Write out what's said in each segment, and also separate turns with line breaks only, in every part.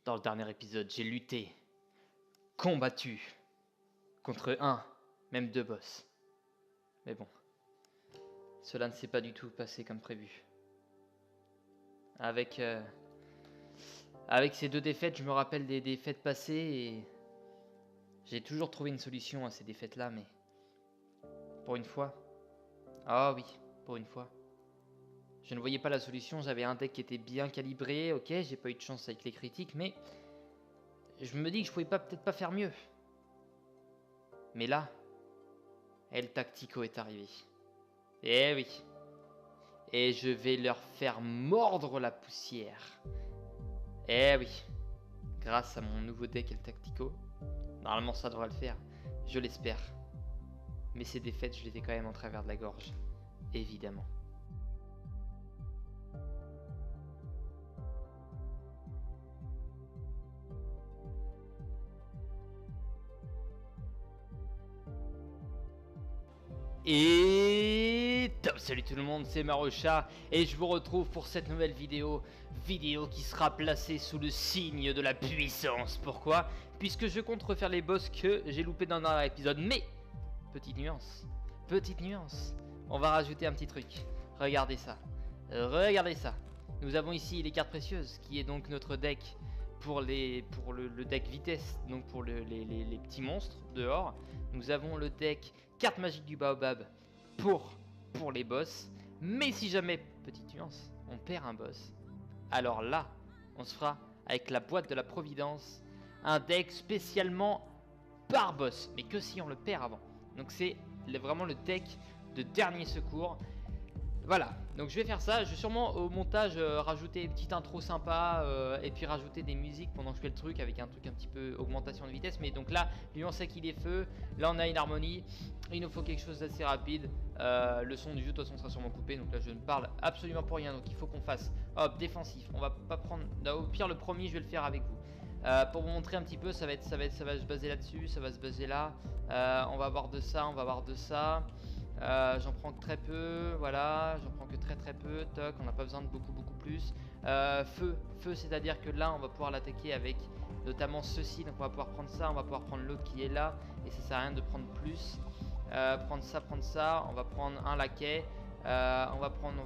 Dans le dernier épisode, j'ai lutté, combattu, contre un, même deux boss. Mais bon, cela ne s'est pas du tout passé comme prévu. Avec ces deux défaites, je me rappelle des défaites passées et j'ai toujours trouvé une solution à ces défaites-là, mais pour une fois, ah oui, pour une fois, je ne voyais pas la solution. J'avais un deck qui était bien calibré, ok, j'ai pas eu de chance avec les critiques, mais je me dis que je pouvais peut-être pas faire mieux. Mais là, El Tactico est arrivé. Eh oui. Et je vais leur faire mordre la poussière. Eh oui. Grâce à mon nouveau deck El Tactico. Normalement ça devrait le faire. Je l'espère. Mais ces défaites, je les ai quand même en travers de la gorge. Évidemment. Et top, salut tout le monde, c'est Marocha et je vous retrouve pour cette nouvelle vidéo qui sera placée sous le signe de la puissance. Pourquoi? Puisque je compte refaire les boss que j'ai loupé dans un épisode. Mais petite nuance, on va rajouter un petit truc. Regardez ça, nous avons ici les cartes précieuses qui est donc notre deck pour le deck vitesse, donc pour les petits monstres dehors. Nous avons le deck carte magique du baobab pour les boss. Mais si jamais, petite nuance, on perd un boss, alors là, on se fera avec la boîte de la providence un deck spécialement par boss, mais que si on le perd avant. Donc c'est vraiment le deck de dernier secours. Voilà, donc je vais faire ça. Je vais sûrement au montage rajouter une petite intro sympa et puis rajouter des musiques pendant que je fais le truc avec un truc un petit peu augmentation de vitesse. Mais donc là, lui on sait qu'il est feu, là on a une harmonie, il nous faut quelque chose d'assez rapide. Le son du jeu de toute façon sera sûrement coupé, donc là je ne parle absolument pour rien. Donc il faut qu'on fasse hop défensif. On va pas prendre, non, au pire le premier je vais le faire avec vous. Pour vous montrer un petit peu, ça va se baser là-dessus, ça va se baser là. On va avoir de ça, j'en prends que très peu, voilà, j'en prends que très peu, toc, on n'a pas besoin de beaucoup plus. Feu, c'est à dire que là on va pouvoir l'attaquer avec notamment ceci, donc on va pouvoir prendre ça, on va pouvoir prendre l'autre qui est là, et ça sert à rien de prendre plus. Prendre ça, on va prendre un laquais, on va prendre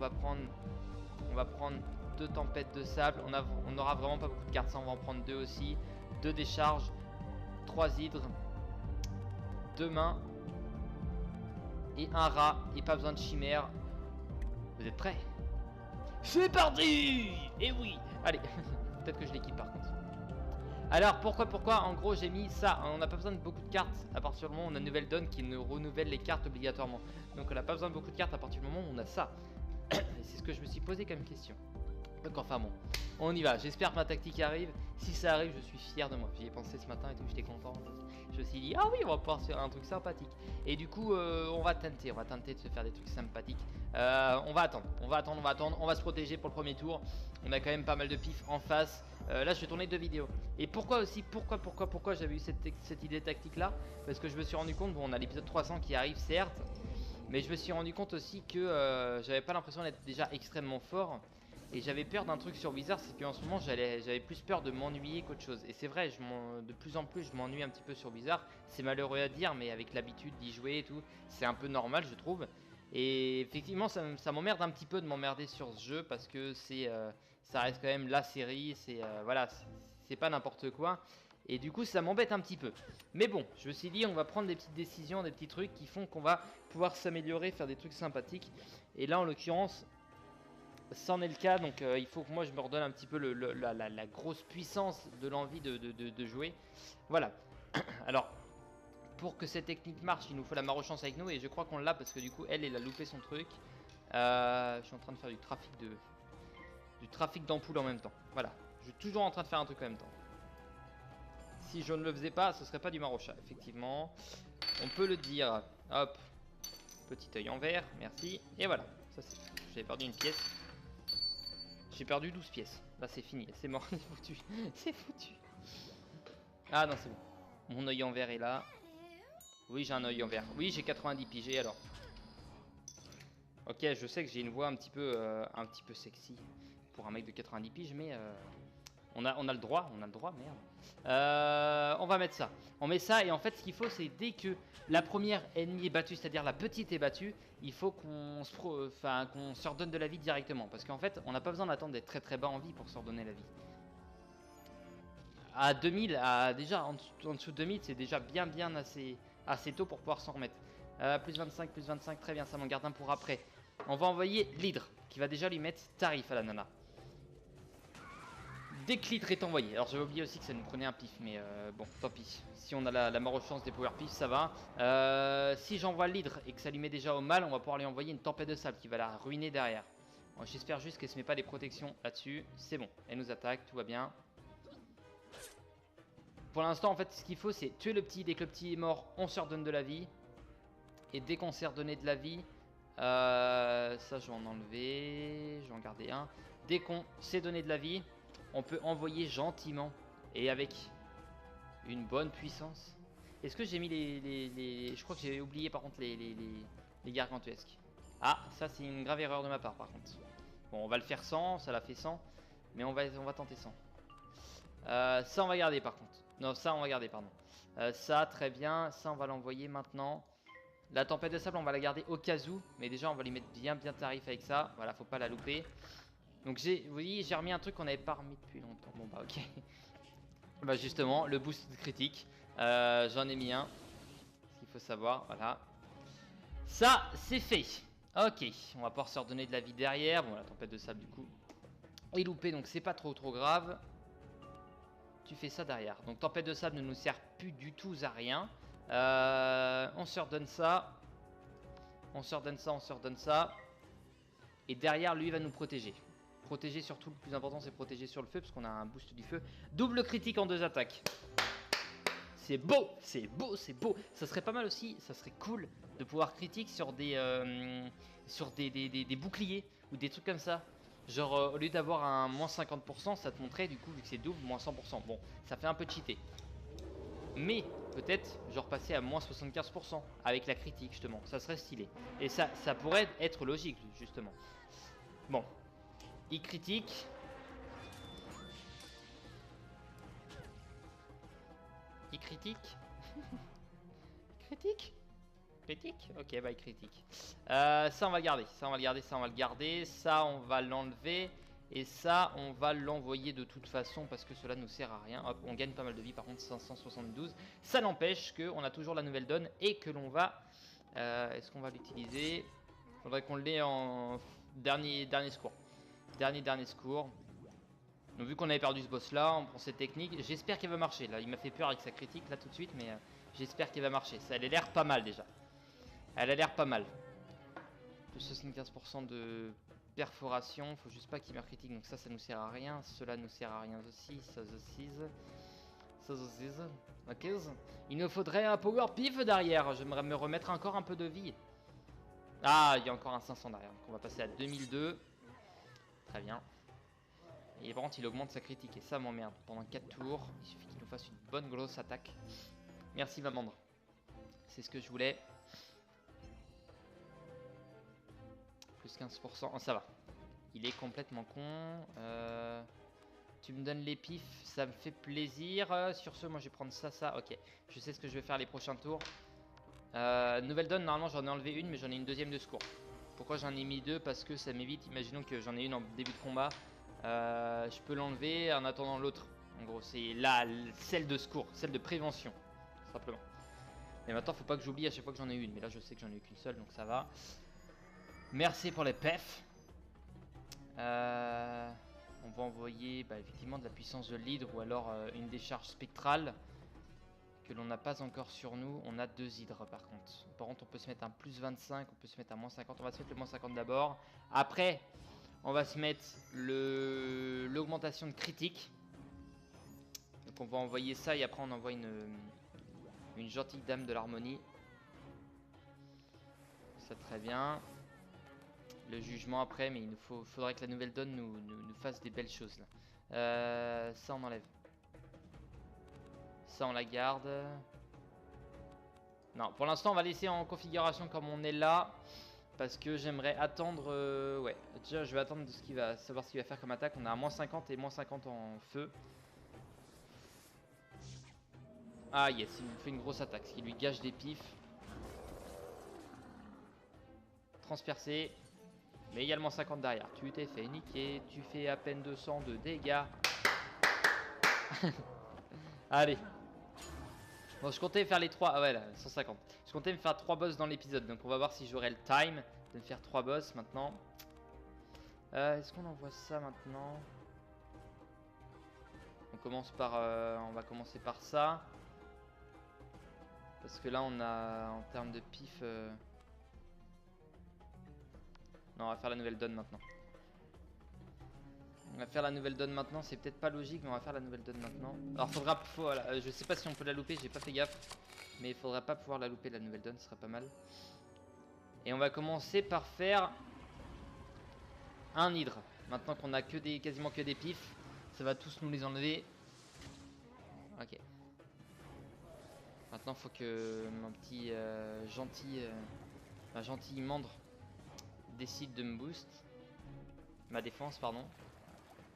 deux tempêtes de sable, on aura vraiment pas beaucoup de cartes, ça on va en prendre deux aussi, deux décharges, trois hydres, deux mains, et un rat, et pas besoin de chimère. Vous êtes prêts? C'est parti! Et oui! Allez, peut-être que je l'équipe par contre. Alors pourquoi en gros j'ai mis ça, on n'a pas besoin de beaucoup de cartes à partir du moment où on a une nouvelle donne qui nous renouvelle les cartes obligatoirement. Donc on n'a pas besoin de beaucoup de cartes à partir du moment où on a ça. Et c'est ce que je me suis posé comme question. Donc enfin bon, on y va, j'espère que ma tactique arrive. Si ça arrive, je suis fier de moi. J'y ai pensé ce matin et tout, j'étais content. Je me suis dit, ah oui, on va pouvoir se faire un truc sympathique. Et du coup, on va tenter de se faire des trucs sympathiques. On va attendre, on va se protéger pour le premier tour. On a quand même pas mal de pif en face. Là, je vais tourner deux vidéos. Et pourquoi j'avais eu cette idée tactique là? Parce que je me suis rendu compte, bon, on a l'épisode 300 qui arrive, certes. Mais je me suis rendu compte aussi que j'avais pas l'impression d'être déjà extrêmement fort. Et j'avais peur d'un truc sur Wizard, c'est qu'en ce moment j'avais plus peur de m'ennuyer qu'autre chose. Et c'est vrai, de plus en plus je m'ennuie un petit peu sur Wizard. C'est malheureux à dire, mais avec l'habitude d'y jouer et tout, c'est un peu normal je trouve. Et effectivement ça m'emmerde un petit peu de m'emmerder sur ce jeu parce que ça reste quand même la série, voilà, c'est pas n'importe quoi. Et du coup ça m'embête un petit peu. Mais bon, je me suis dit on va prendre des petites décisions, des petits trucs qui font qu'on va pouvoir s'améliorer, faire des trucs sympathiques. Et là en l'occurrence, c'en est le cas, donc il faut que moi je me redonne un petit peu la grosse puissance de l'envie de jouer. Voilà. Alors, pour que cette technique marche, il nous faut la Marochance avec nous, et je crois qu'on l'a parce que du coup, elle a loupé son truc. Je suis en train de faire du trafic d'ampoules en même temps. Voilà. Je suis toujours en train de faire un truc en même temps. Si je ne le faisais pas, ce serait pas du Marocha, effectivement. On peut le dire. Hop. Petit œil en vert, merci. Et voilà. Ça c'est. J'avais perdu une pièce. J'ai perdu 12 pièces. Là c'est fini, c'est mort, c'est foutu. C'est foutu. Ah non c'est bon. Mon œil en vert est là. Oui j'ai un œil en vert. Oui j'ai 90 pigés alors. Ok je sais que j'ai une voix un petit peu sexy pour un mec de 90 piges, mais On a le droit, merde. On va mettre ça. On met ça et en fait ce qu'il faut c'est dès que la première ennemie est battue, c'est-à-dire la petite est battue, il faut qu'on se redonne de la vie directement. Parce qu'en fait on n'a pas besoin d'attendre d'être très très bas en vie pour se redonner la vie. À 2000, déjà en dessous de 2000 c'est déjà bien assez tôt pour pouvoir s'en remettre. Plus 25, très bien, ça m'en garde un pour après. On va envoyer l'hydre qui va déjà lui mettre tarif à la nana. Dès que l'hydre est envoyé, alors j'avais oublié aussi que ça nous prenait un pif, mais bon, tant pis. Si on a la mort aux chances des power pif, ça va. Si j'envoie l'hydre et que ça lui met déjà au mal, on va pouvoir lui envoyer une tempête de sable qui va la ruiner derrière. Bon, j'espère juste qu'elle se met pas des protections là-dessus. C'est bon, elle nous attaque, tout va bien. Pour l'instant, en fait, ce qu'il faut, c'est tuer le petit. Dès que le petit est mort, on se redonne de la vie. Et dès qu'on s'est redonné de la vie, ça je vais en enlever, je vais en garder un. Dès qu'on s'est donné de la vie, on peut envoyer gentiment et avec une bonne puissance. Est-ce que j'ai mis je crois que j'ai oublié par contre les gargantuesques. Ah, ça c'est une grave erreur de ma part par contre. Bon, on va le faire sans, ça l'a fait sans, mais on va tenter sans. Ça on va garder par contre. Non, ça on va garder, pardon. Ça, très bien, ça on va l'envoyer maintenant. La tempête de sable on va la garder au cas où, mais déjà on va lui mettre bien tarif avec ça. Voilà, faut pas la louper. Donc vous voyez, j'ai remis un truc qu'on n'avait pas remis depuis longtemps. Bon bah ok. Bah justement, le boost critique. J'en ai mis un. Ce qu'il faut savoir, voilà. Ça, c'est fait. Ok, on va pouvoir se redonner de la vie derrière. Bon, la tempête de sable du coup est loupée, donc c'est pas trop grave. Tu fais ça derrière. Donc tempête de sable ne nous sert plus du tout à rien. On se redonne ça. On se redonne ça. Et derrière, lui, il va nous protéger. Protéger surtout, le plus important, c'est protéger sur le feu, parce qu'on a un boost du feu. Double critique en 2 attaques. C'est beau, c'est beau, c'est beau. Ça serait pas mal aussi, ça serait cool de pouvoir critique sur des boucliers ou des trucs comme ça. Genre, au lieu d'avoir un moins 50%, ça te montrait, du coup, vu que c'est double, moins 100%. Bon, ça fait un peu cheaté. Mais peut-être genre passer à moins 75% avec la critique justement, ça serait stylé. Et ça pourrait être logique justement. Bon, il critique. Il critique. Critique. Critique. Ok, bah il critique. Ça on va le garder, ça on va le garder, ça on va le garder. Ça on va l'enlever. Et ça, on va l'envoyer de toute façon parce que cela nous sert à rien. Hop, on gagne pas mal de vie, par contre 572. Ça n'empêche qu'on a toujours la nouvelle donne et que l'on va... Est-ce qu'on va l'utiliser? Il faudrait qu'on l'ait en dernier secours. Dernier secours. Donc vu qu'on avait perdu ce boss là, on prend cette technique. J'espère qu'elle va marcher. Là, il m'a fait peur avec sa critique là tout de suite, mais j'espère qu'elle va marcher. Ça, elle a l'air pas mal déjà. Elle a l'air pas mal. Plus 75% de... perforation, faut juste pas qu'il meure critique, donc ça nous sert à rien, cela nous sert à rien aussi, ça aussi, ok. Il nous faudrait un power pif derrière, j'aimerais me remettre encore un peu de vie. Ah, il y a encore un 500 derrière, donc on va passer à 2002, très bien. Et par contre il augmente sa critique et ça m'emmerde, pendant 4 tours, il suffit qu'il nous fasse une bonne grosse attaque. Merci Mamandre, c'est ce que je voulais. Plus 15%, oh, ça va. Il est complètement con. Tu me donnes les pifs, ça me fait plaisir. Sur ce, moi je vais prendre ça. Ok, je sais ce que je vais faire les prochains tours. Nouvelle donne, normalement j'en ai enlevé une, mais j'en ai une deuxième de secours. Pourquoi j'en ai mis deux? Parce que ça m'évite, imaginons que j'en ai une en début de combat. Je peux l'enlever en attendant l'autre. En gros, c'est là, celle de secours, celle de prévention, simplement. Mais maintenant, faut pas que j'oublie à chaque fois que j'en ai une. Mais là, je sais que j'en ai eu qu'une seule, donc ça va. Merci pour les pefs. On va envoyer effectivement de la puissance de l'hydre ou alors une décharge spectrale que l'on n'a pas encore sur nous. On a 2 hydres par contre. Par contre, on peut se mettre un plus 25, on peut se mettre un moins 50. On va se mettre le moins 50 d'abord. Après, on va se mettre l'augmentation de critique. Donc on va envoyer ça et après on envoie une gentille dame de l'harmonie. Ça très bien. Le jugement après, mais il faudrait que la nouvelle donne nous fasse des belles choses là. Ça on enlève. Ça on la garde. Non, pour l'instant on va laisser en configuration comme on est là. Parce que j'aimerais attendre... ouais, déjà je vais attendre de ce qu'il va, savoir ce qu'il va faire comme attaque. On a un moins 50 et moins 50 en feu. Ah yes, il me fait une grosse attaque, ce qui lui gâche des pifs. Transpercé. Mais également 50 derrière. Tu t'es fait niquer, tu fais à peine 200 de dégâts. Allez. Bon, je comptais faire les 3... Ah ouais, là, 150. Je comptais me faire 3 boss dans l'épisode. Donc on va voir si j'aurai le time de me faire 3 boss maintenant. Est-ce qu'on envoie ça maintenant? On commence par... on va commencer par ça. Parce que là, on a... En termes de pif... Non, on va faire la nouvelle donne maintenant. On va faire la nouvelle donne maintenant. C'est peut-être pas logique, mais on va faire la nouvelle donne maintenant. Alors, voilà, je sais pas si on peut la louper, j'ai pas fait gaffe. Mais il faudrait pas pouvoir la louper, la nouvelle donne, ce serait pas mal. Et on va commencer par faire... un hydre. Maintenant qu'on a que des, quasiment que des pifs, ça va tous nous les enlever. Ok. Maintenant, faut que mon petit ma gentille mandre décide de me boost. Ma défense, pardon.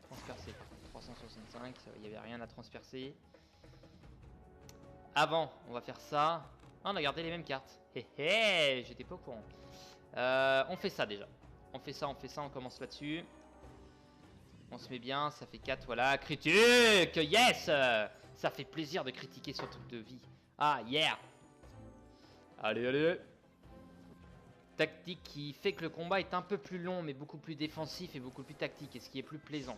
Transpercer. 365, il n'y avait rien à transpercer. Avant, on va faire ça. Ah, on a gardé les mêmes cartes. Hé hé, j'étais pas au courant. On fait ça déjà. On fait ça, on commence là-dessus. On se met bien, ça fait 4, voilà. Critique, yes. Ça fait plaisir de critiquer sur truc de vie. Ah, yeah. Allez, allez. Tactique qui fait que le combat est un peu plus long, mais beaucoup plus défensif et beaucoup plus tactique, et ce qui est plus plaisant.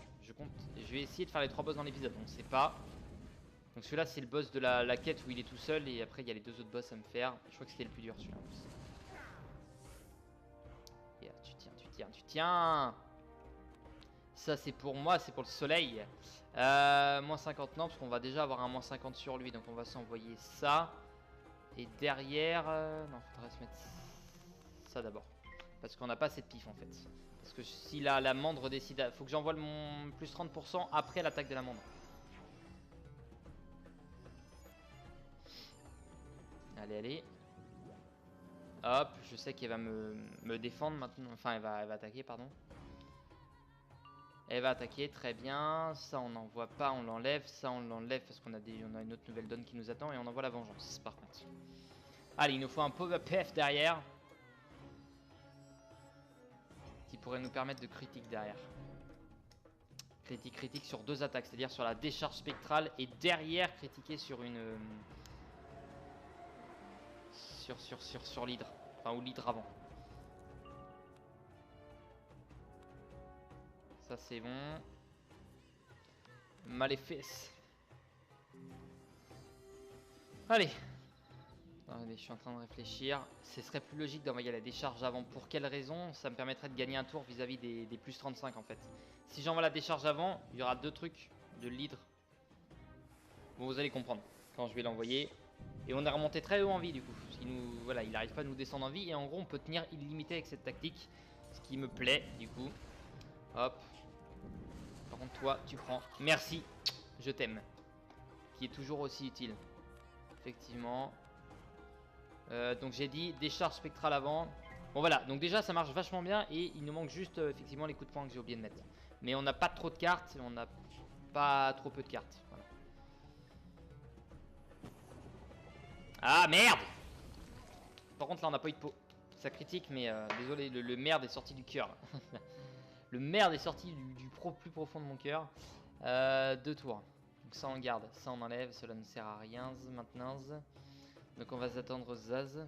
Je vais essayer de faire les 3 boss dans l'épisode, on ne sait pas. Donc celui-là, c'est le boss de la quête où il est tout seul, et après, il y a les 2 autres boss à me faire. Je crois que c'était le plus dur, celui-là. Yeah, tu tiens, tu tiens, tu tiens. Ça, c'est pour moi, c'est pour le soleil. Moins 50, non, parce qu'on va déjà avoir un moins 50 sur lui, donc on va s'envoyer ça. Et derrière... non, faudrait se mettre ça d'abord. Parce qu'on n'a pas assez de pif en fait. Parce que si la mandre décide... Faut que j'envoie mon plus 30% après l'attaque de la mandre. Allez, allez. Hop, je sais qu'elle va me défendre maintenant. Enfin, elle va attaquer, pardon. Elle va attaquer, très bien. Ça, on n'envoie pas, on l'enlève. Ça, on l'enlève parce qu'on a une autre nouvelle donne qui nous attend. Et on envoie la vengeance, par contre. Allez, il nous faut un pop-up PF derrière. Qui pourrait nous permettre de critique derrière. Critique sur 2 attaques, c'est-à-dire sur la décharge spectrale. Et derrière, critiquer sur une... sur l'hydre. Enfin, ou l'hydre avant. Ça, c'est bon. Maléfice. Allez. Attendez, je suis en train de réfléchir. Ce serait plus logique d'envoyer la décharge avant. Pour quelle raison? Ça me permettrait de gagner un tour vis-à-vis des plus 35 en fait. Si j'envoie la décharge avant, il y aura 2 trucs de l'hydre. Bon, vous allez comprendre quand je vais l'envoyer. Et on est remonté très haut en vie du coup. Voilà, il n'arrive pas à nous descendre en vie. Et en gros, on peut tenir illimité avec cette tactique. Ce qui me plaît du coup. Hop. Par contre, toi, tu prends. Merci. Je t'aime. Qui est toujours aussi utile. Effectivement. Donc j'ai dit décharge spectrale avant. Bon voilà, donc déjà ça marche vachement bien. Et il nous manque juste effectivement les coups de poing que j'ai oublié de mettre. Mais on n'a pas trop de cartes. On n'a pas trop peu de cartes. Voilà. Ah merde. Par contre là on n'a pas eu de peau. Ça critique mais désolé, le merde est sorti du cœur. Le merde est sorti du plus profond de mon cœur. 2 tours. Donc ça on garde, ça on enlève. Cela ne sert à rien maintenant. Donc on va s'attendre Zaz.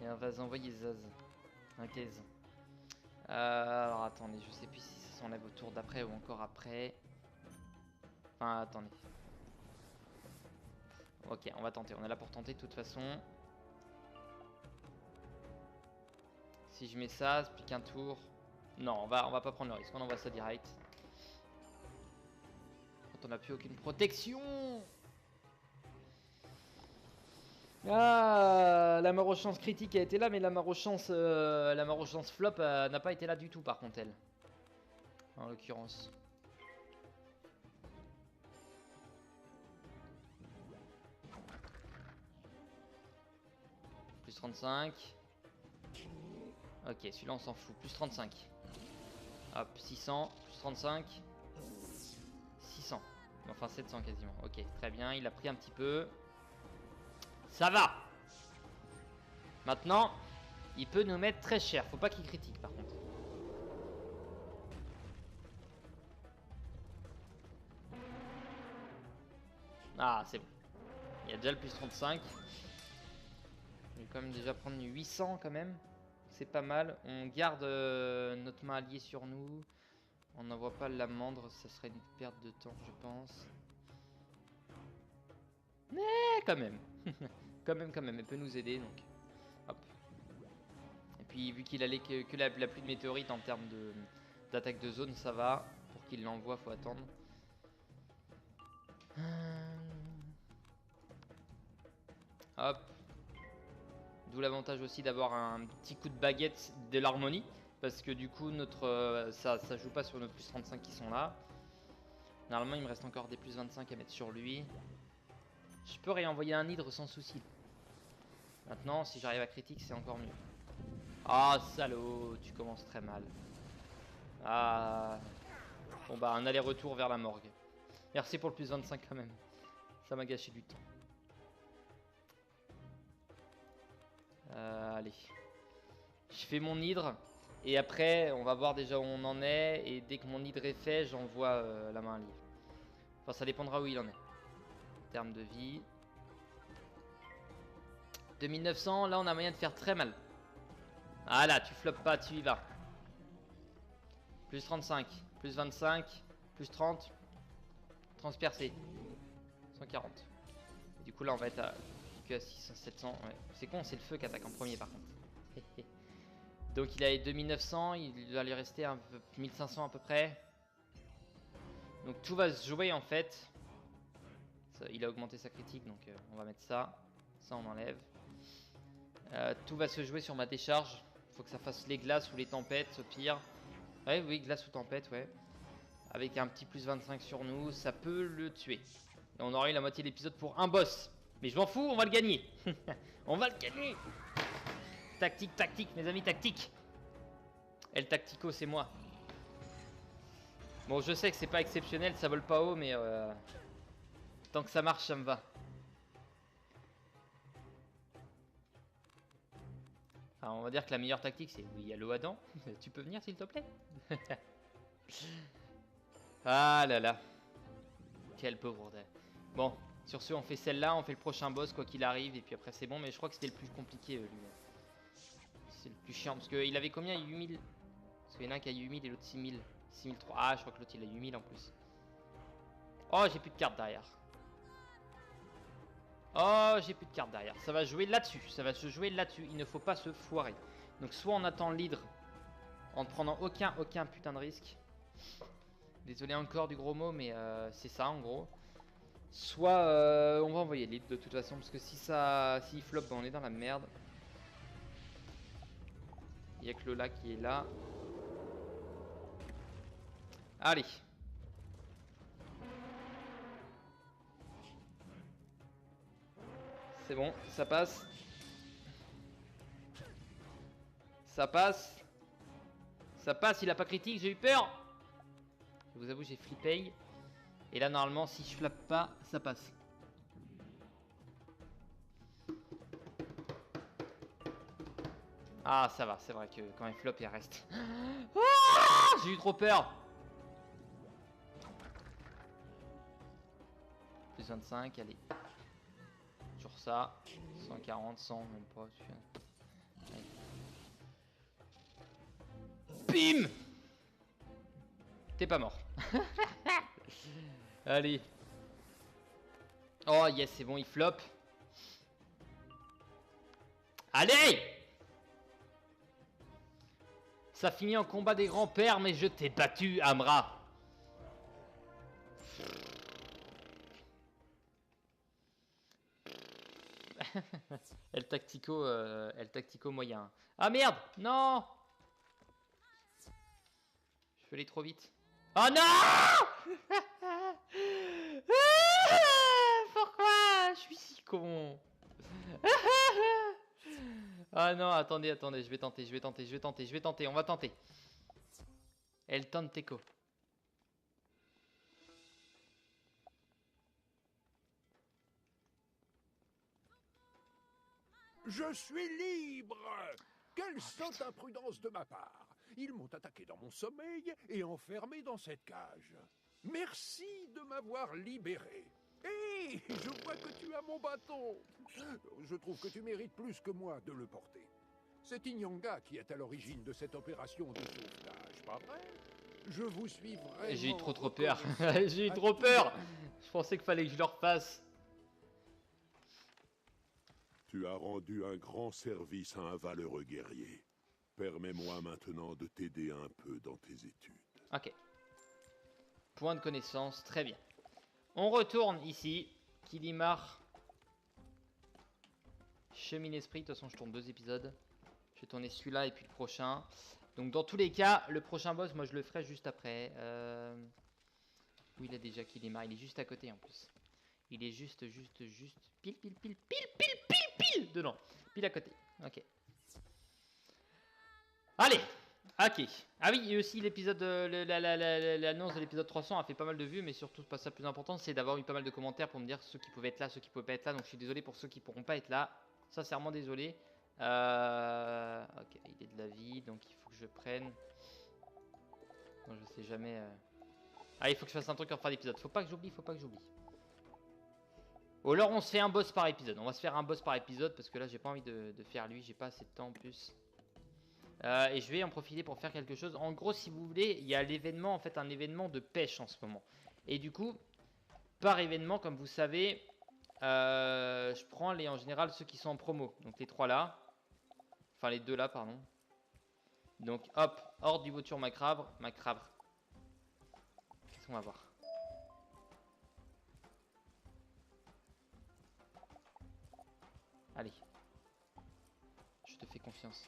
Et on va envoyer Zaz. Un 15. Alors attendez, je sais plus si ça s'enlève au tour d'après ou encore après. Enfin attendez. Ok, on va tenter, on est là pour tenter de toute façon. Si je mets ça, ça pique un tour. Non, on va pas prendre le risque, on envoie ça direct. Quand on n'a plus aucune protection. Ah, la marochance critique a été là, mais la marochance flop n'a pas été là du tout par contre elle. En l'occurrence. Plus 35. Ok, celui-là on s'en fout. Plus 35. Hop, 600, plus 35. 600. Enfin 700 quasiment. Ok, très bien, il a pris un petit peu. Ça va. Maintenant, il peut nous mettre très cher. Faut pas qu'il critique par contre. Ah, c'est bon. Il y a déjà le plus 35. On va quand même déjà prendre 800 quand même. C'est pas mal. On garde notre main alliée sur nous. On n'envoie pas l'amendre. Ça serait une perte de temps, je pense. Mais quand même. quand même. Elle peut nous aider. Donc. Hop. Et puis vu qu'il allait que la pluie de météorites en termes d'attaque de zone, ça va. Pour qu'il l'envoie, faut attendre. Hop. D'où l'avantage aussi d'avoir un petit coup de baguette de l'harmonie. Parce que du coup, ça joue pas sur nos plus 35 qui sont là. Normalement, il me reste encore des plus 25 à mettre sur lui. Je peux réenvoyer un hydre sans souci. Maintenant, si j'arrive à critique, c'est encore mieux. Ah, salaud, tu commences très mal. Ah. Bon bah, un aller-retour vers la morgue. Merci pour le plus 25 quand même. Ça m'a gâché du temps. Allez. Je fais mon hydre. Et après, on va voir déjà où on en est. Et dès que mon hydre est fait, j'envoie la main libre. Enfin, ça dépendra où il en est. En termes de vie. 2900, là on a moyen de faire très mal. Ah là, tu floppes pas, tu y vas. Plus 35, plus 25, plus 30. Transpercé. 140. Et du coup là on va être à, que à 600, 700. Ouais. C'est con, c'est le feu qui attaque en premier par contre. Donc il a 2900, il va lui rester un peu 1500 à peu près. Donc tout va se jouer en fait. Ça, il a augmenté sa critique, donc on va mettre ça. Ça on enlève. Tout va se jouer sur ma décharge. Faut que ça fasse les glaces ou les tempêtes au pire. Ouais, oui, glace ou tempête, ouais. Avec un petit plus 25 sur nous, ça peut le tuer. Et on aura eu la moitié de l'épisode pour un boss. Mais je m'en fous, on va le gagner. On va le gagner. Tactique, mes amis, tactique. El Tactico, c'est moi. Bon, je sais que c'est pas exceptionnel, ça vole pas haut, mais tant que ça marche, ça me va. Enfin, on va dire que la meilleure tactique, c'est oui, allô Adam, tu peux venir s'il te plaît. Ah là là. Quel pauvre. Bon, sur ce, on fait celle-là, on fait le prochain boss, quoi qu'il arrive, et puis après c'est bon, mais je crois que c'était le plus compliqué, lui. C'est le plus chiant, parce qu'il avait combien? 8000. Parce qu'il y en a un qui a 8000 et l'autre 6000. 6003. Ah, je crois que l'autre il a 8000 en plus. Oh, j'ai plus de cartes derrière. Oh, j'ai plus de cartes derrière. Ça va jouer là-dessus. Ça va se jouer là-dessus. Il ne faut pas se foirer. Donc, soit on attend l'hydre en ne prenant aucun putain de risque. Désolé encore du gros mot, mais c'est ça en gros. Soit on va envoyer l'hydre de toute façon. Parce que s'il flop, ben, on est dans la merde. Il n'y a que Lola qui est là. Allez. C'est bon, ça passe. Ça passe. Ça passe, il a pas critique, j'ai eu peur. Je vous avoue, j'ai flippé. Et là, normalement, si je flappe pas, ça passe. Ah, ça va, c'est vrai que quand il flop, il reste. Ah, j'ai eu trop peur. Plus 25, allez. Sur ça. 140, 100, même pas. Bim. T'es pas mort. Allez. Oh yes, c'est bon, il flop. Allez. Ça finit en combat des grands-pères, mais je t'ai battu, Amra. El Tactico moyen. Ah merde, non. Je peux aller trop vite. Oh non. Pourquoi je suis si con. Ah non, attendez, attendez, je vais tenter, on va tenter. El Tanteco.
Je suis libre! Quelle sotte imprudence de ma part! Ils m'ont attaqué dans mon sommeil et enfermé dans cette cage. Merci de m'avoir libéré. Hé, je vois que tu as mon bâton. Je trouve que tu mérites plus que moi de le porter. C'est Inyanga qui est à l'origine de cette opération de sauvetage, pas vrai? Je vous suis vraiment...
J'ai eu trop peur.
reconnaissant
J'ai eu
à
trop
tout
peur.
moment.
Je pensais qu'il fallait que je le refasse.
Tu as rendu un grand service à un valeureux guerrier. Permets-moi maintenant de t'aider un peu dans tes études.
Ok. Point de connaissance, très bien. On retourne ici. Kilimar. Chemine esprit, de toute façon je tourne 2 épisodes. Je vais tourner celui-là et puis le prochain. Donc dans tous les cas, le prochain boss, moi je le ferai juste après. Où il a déjà Kilimar, il est juste à côté en plus. Il est juste pile dedans. Pile à côté. Ok. Allez. Ok. Ah oui, et aussi l'épisode, l'annonce de l'épisode 300 a fait pas mal de vues, mais surtout pas ça le plus important, c'est d'avoir eu pas mal de commentaires pour me dire ceux qui pouvaient être là, ceux qui pouvaient pas être là. Donc je suis désolé pour ceux qui pourront pas être là. Sincèrement désolé. Ok, il est de la vie, donc il faut que je prenne. Non, je sais jamais. Ah, il faut que je fasse un truc en fin d'épisode. Faut pas que j'oublie. Ou alors on se fait un boss par épisode. On va se faire un boss par épisode parce que là j'ai pas envie de faire lui, j'ai pas assez de temps en plus. Et je vais en profiter pour faire quelque chose. En gros, si vous voulez, il y a l'événement, en fait un événement de pêche en ce moment. Et du coup, par événement, comme vous savez, je prends en général ceux qui sont en promo. Donc les 3 là. Enfin les 2 là, pardon. Donc hop, hors du voiture macrabre. Qu'est-ce qu'on va voir? Allez. Je te fais confiance.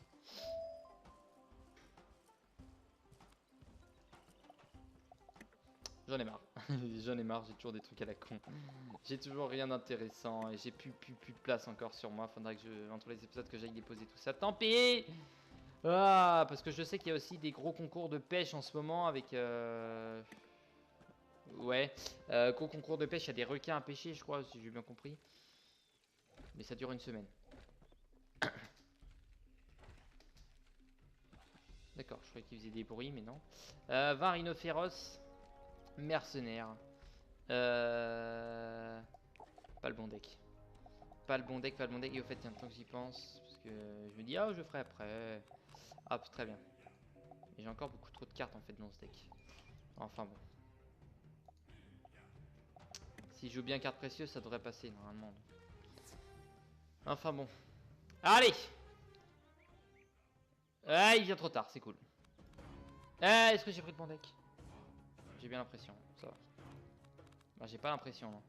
J'en ai marre. J'ai toujours des trucs à la con. J'ai toujours rien d'intéressant et j'ai plus de place encore sur moi. Faudrait que entre les épisodes que j'aille déposer tout ça. Tant pis. Ah, parce que je sais qu'il y a aussi des gros concours de pêche en ce moment avec... Ouais, gros concours de pêche, il y a des requins à pêcher, je crois, si j'ai bien compris. Mais ça dure une semaine. D'accord, je croyais qu'il faisait des bruits, mais non. 20 rhinocéros. Mercenaire. Pas le bon deck. Pas le bon deck. Et au fait, tiens, tant que j'y pense, parce que je me dis, ah, je ferai après. Hop, très bien. Et j'ai encore beaucoup trop de cartes en fait dans ce deck. Enfin bon. Si je joue bien carte précieuse, ça devrait passer normalement. Enfin bon. Allez! Ah, il vient trop tard, c'est cool. Est-ce que j'ai pris le bon deck? J'ai bien l'impression, ça va. Bah, j'ai pas l'impression, non.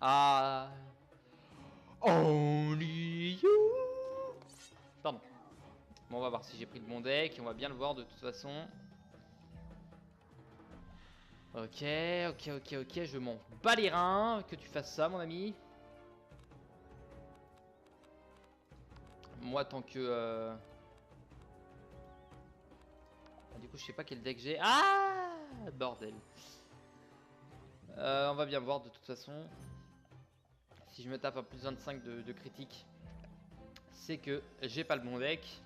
Ah. Only you. Pardon. Bon, on va voir si j'ai pris le bon deck. On va bien le voir de toute façon. Ok. Je m'en bats les reins que tu fasses ça, mon ami. Moi, tant que... Du coup, je sais pas quel deck j'ai. Ah, bordel. On va bien voir de toute façon. Si je me tape à plus 25 de critique, c'est que j'ai pas le bon deck.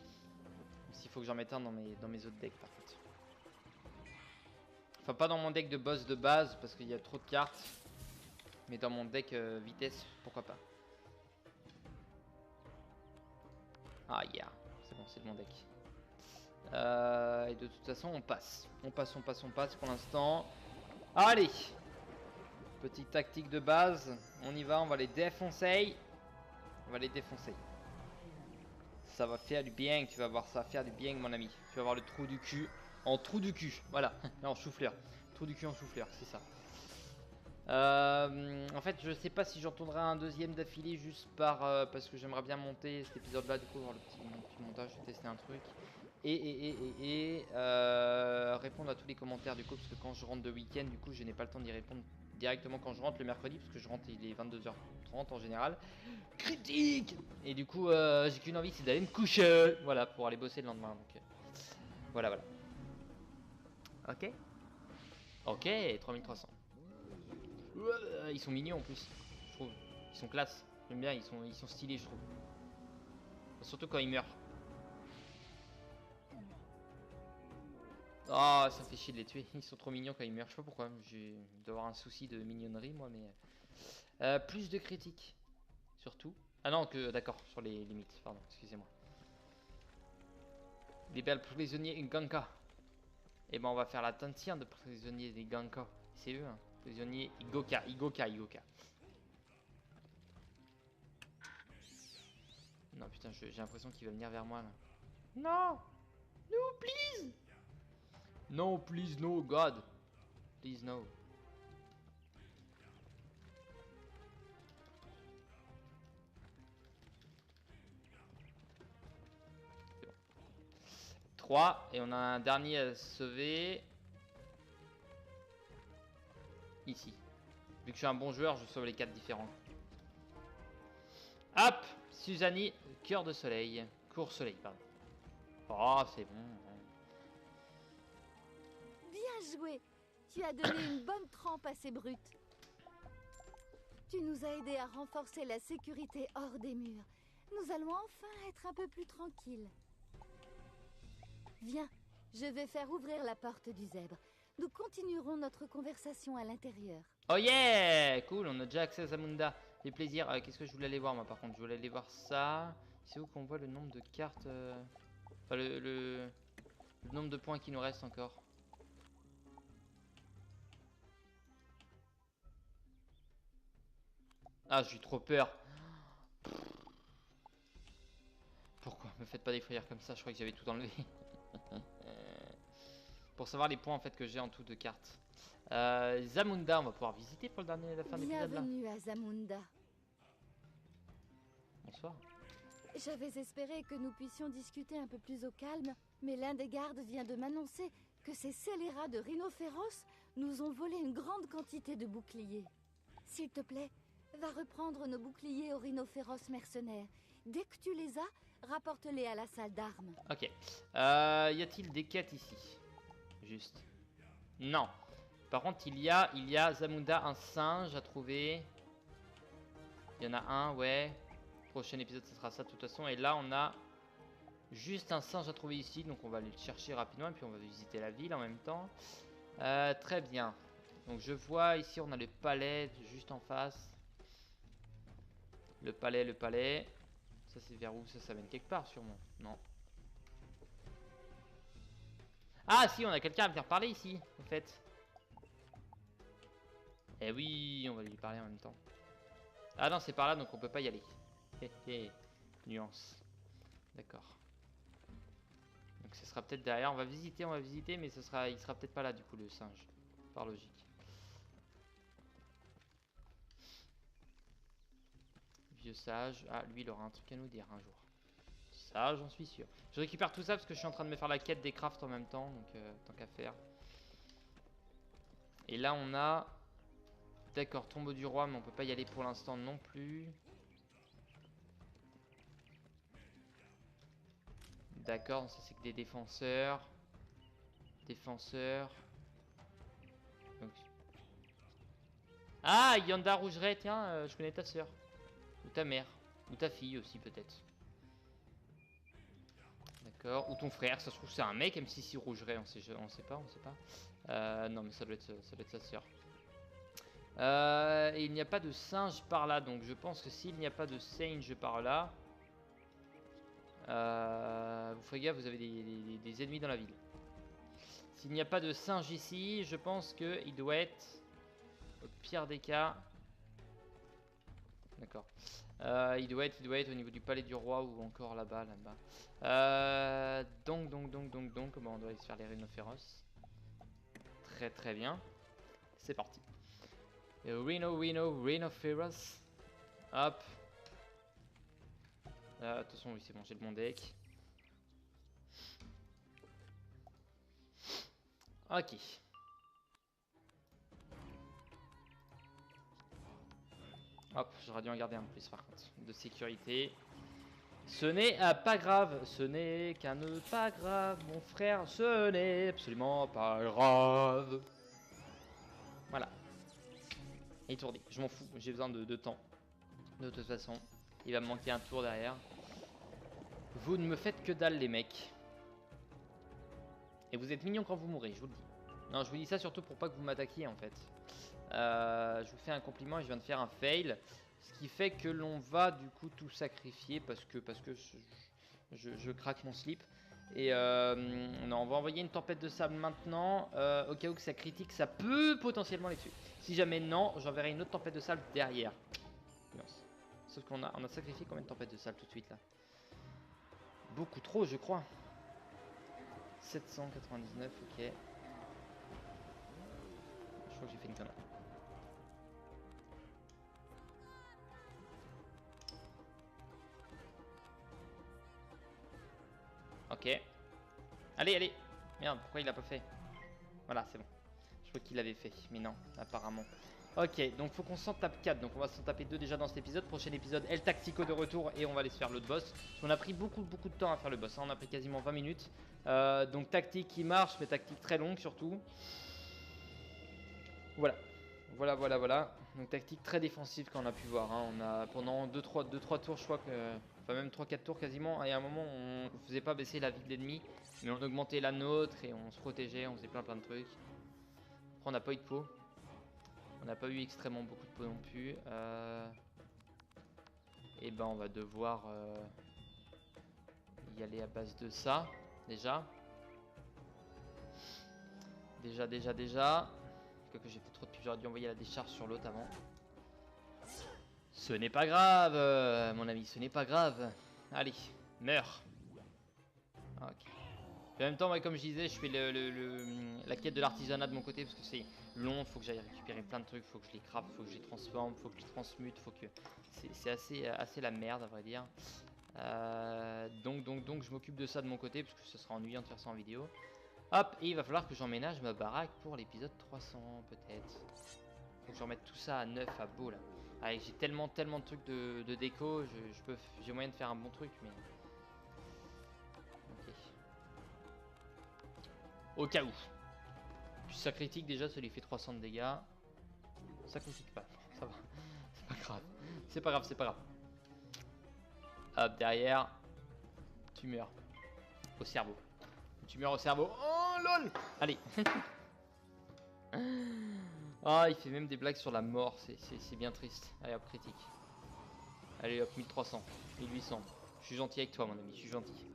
S'il faut que j'en mette un dans mes autres decks, par contre. Enfin, pas dans mon deck de boss de base, parce qu'il y a trop de cartes. Mais dans mon deck vitesse, pourquoi pas. Ah, yeah. C'est bon, c'est le bon deck. Et de toute façon, on passe. On passe pour l'instant. Allez! Petite tactique de base. On y va, on va les défoncer. Ça va faire du bien, tu vas voir, ça va faire du bien, mon ami. Tu vas voir le trou du cul en trou du cul. Voilà, en chou-fleur. Trou du cul en chou-fleur, c'est ça. En fait, je sais pas si j'en tournerai un deuxième d'affilée juste parce que j'aimerais bien monter cet épisode-là, du coup, voir le petit montage, tester un truc. Et répondre à tous les commentaires, du coup, parce que quand je rentre de week-end, du coup, je n'ai pas le temps d'y répondre directement quand je rentre le mercredi, parce que je rentre, il est 22h30 en général. Critique. Et du coup, j'ai qu'une envie, c'est d'aller me coucher. Voilà, pour aller bosser le lendemain. Donc, voilà, voilà. Ok. Ok, 3300. Ils sont mignons en plus, je trouve. Ils sont classe. J'aime bien, ils sont stylés, je trouve. Surtout quand ils meurent. Oh, ça me fait chier de les tuer. Ils sont trop mignons quand ils meurent. Je sais pas pourquoi. J'ai d'avoir un souci de mignonnerie, moi, mais. Plus de critiques. Surtout. Ah non, que d'accord, sur les limites. Pardon, excusez-moi. Libère le prisonnier Ganka. Et ben, on va faire la tantien de prisonnier des Ganka. C'est eux, hein. Prisonnier Igoka. Igoka. Non, putain, j'ai l'impression qu'il va venir vers moi là. Non! No, please! No, please, no, God. Please, no. C'est bon. 3, et on a un dernier à sauver. Ici. Vu que je suis un bon joueur, je sauve les 4 différents. Hop! Suzanne, cœur de soleil. Cours soleil, pardon. Oh, c'est bon.
Bien joué. Tu as donné une bonne trempe à ces brutes. Tu nous as aidés à renforcer la sécurité hors des murs. Nous allons enfin être un peu plus tranquilles. Viens, je vais faire ouvrir la porte du zèbre. Nous continuerons notre conversation à l'intérieur.
Oh yeah! Cool, on a déjà accès à Zamunda. C'est plaisir. Qu'est-ce que je voulais aller voir moi par contre? Je voulais aller voir ça. C'est où qu'on voit le nombre de cartes Enfin, le nombre de points qui nous reste encore. Ah, j'ai trop peur. Pourquoi me faites pas des frayeurs comme ça? Je crois que j'avais tout enlevé. Pour savoir les points en fait que j'ai en tout de cartes. Zamunda, on va pouvoir visiter pour la fin d'épisode là.
Bienvenue à Zamunda.
Bonsoir.
J'avais espéré que nous puissions discuter un peu plus au calme, mais l'un des gardes vient de m'annoncer que ces scélérats de rhinophéros nous ont volé une grande quantité de boucliers. S'il te plaît, va reprendre nos boucliers aux rhinophéros mercenaires. Dès que tu les as, rapporte-les à la salle d'armes.
Ok. Y a-t-il des quêtes ici? Juste. Non. Par contre, il y a Zamunda, un singe à trouver. Il y en a un, ouais. Prochain épisode, ce sera ça de toute façon. Et là, on a juste un singe à trouver ici. Donc, on va aller le chercher rapidement. Et puis, on va visiter la ville en même temps. Très bien. Donc, je vois ici, on a le palais juste en face. Le palais. Ça, c'est vers où? Ça mène quelque part, sûrement. Non. Ah, si, on a quelqu'un à venir parler ici, en fait. Eh oui, on va lui parler en même temps. Ah non, c'est par là, donc on peut pas y aller. Nuance. D'accord. Donc ce sera peut-être derrière. On va visiter, mais il sera peut-être pas là du coup le singe. Par logique. Vieux sage. Ah, lui il aura un truc à nous dire un jour. Ça, j'en suis sûr. Je récupère tout ça parce que je suis en train de me faire la quête des crafts en même temps. Donc tant qu'à faire. Et là on a... D'accord, tombeau du roi, mais on peut pas y aller pour l'instant non plus. D'accord, ça c'est que des défenseurs. Donc... Ah, Yanda Rougeret, tiens, je connais ta soeur. Ou ta mère. Ou ta fille aussi peut-être. D'accord, ou ton frère, ça se trouve c'est un mec, MC6 Rougeret, on sait pas. Non mais ça doit être sa soeur. Et il n'y a pas de singe par là, donc je pense que s'il n'y a pas de singe par là... vous ferez gaffe, vous avez des ennemis dans la ville. S'il n'y a pas de singe ici, je pense qu'il doit être, au pire des cas... D'accord. Il doit être au niveau du palais du roi ou encore là-bas. Donc, comment on doit aller se faire les rhinophéros. Très très bien. C'est parti. Rhinophéros. Hop. De toute façon, oui, c'est bon, j'ai le bon deck. Ok. Hop, j'aurais dû en garder un de plus par contre. De sécurité. Ce n'est pas grave, ce n'est qu'un nœud pas grave, mon frère, ce n'est absolument pas grave. Voilà. Étourdi, je m'en fous, j'ai besoin de temps. De toute façon, il va me manquer un tour derrière. Vous ne me faites que dalle les mecs. Et vous êtes mignons quand vous mourrez, je vous le dis. Non, je vous dis ça surtout pour pas que vous m'attaquiez en fait. Je vous fais un compliment et je viens de faire un fail. Ce qui fait que l'on va du coup tout sacrifier parce que je craque mon slip. Et non, on va envoyer une tempête de sable maintenant. Au cas où que ça critique, ça peut potentiellement les tuer. Si jamais non, j'enverrai une autre tempête de sable derrière. Sauf qu'on a sacrifié combien de tempêtes de sable tout de suite là? Beaucoup trop je crois. 799, ok. Je crois que j'ai fait une connerie. Ok. Allez, allez. Merde, pourquoi il l'a pas fait? Voilà, c'est bon. Je crois qu'il l'avait fait, mais non, apparemment. Ok, donc faut qu'on s'en tape 4. Donc on va s'en taper 2 déjà dans cet épisode. Prochain épisode, El Tactico de retour et on va aller se faire l'autre boss. Parce qu'on a pris beaucoup de temps à faire le boss. Hein. On a pris quasiment 20 minutes. Donc tactique qui marche, mais tactique très longue surtout. Voilà. Voilà. Donc tactique très défensive qu'on a pu voir. Hein. On a pendant 2-3 tours, je crois que. Enfin même 3-4 tours quasiment. Et à un moment on faisait pas baisser la vie de l'ennemi. Mais on augmentait la nôtre et on se protégeait, on faisait plein de trucs. Après on n'a pas eu de peau. On n'a pas eu extrêmement beaucoup de peau non plus. Et ben on va devoir y aller à base de ça. Déjà. Que j'ai fait trop de pub, j'aurais dû envoyer la décharge sur l'autre avant. Ce n'est pas grave, mon ami, ce n'est pas grave. Allez, meurs. Ok. Et en même temps, ouais, comme je disais, je fais la quête de l'artisanat de mon côté parce que c'est long, faut que j'aille récupérer plein de trucs, faut que je les craft, faut que je les transforme, faut que je les transmute, faut que... C'est assez la merde à vrai dire. Donc je m'occupe de ça de mon côté parce que ce sera ennuyant de faire ça en vidéo. Hop, et il va falloir que j'emménage ma baraque pour l'épisode 300 peut-être. Faut que je remette tout ça à neuf, à beau là. Allez, j'ai tellement de trucs de déco, j'ai moyen de faire un bon truc mais... Ok. Au cas où. Puis ça critique déjà, ça lui fait 300 de dégâts. Ça critique pas, ça va. C'est pas grave. C'est pas grave. Hop, derrière. Tu meurs. Au cerveau. Tu meurs au cerveau. Oh lol. Allez. Ah, il fait même des blagues sur la mort. C'est bien triste. Allez hop, critique. Allez hop, 1300. 1800. Je suis gentil avec toi mon ami, je suis gentil.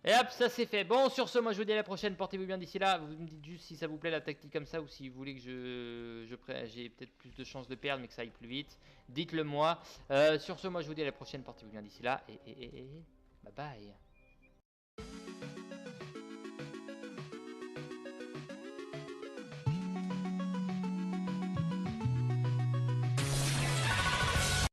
Et hop, ça c'est fait. Bon, sur ce, moi je vous dis à la prochaine. Portez-vous bien d'ici là. Vous me dites juste si ça vous plaît la tactique comme ça ou si vous voulez que j'ai peut-être plus de chances de perdre mais que ça aille plus vite. Dites-le moi. Sur ce, moi je vous dis à la prochaine. Portez-vous bien d'ici là. Et bye bye.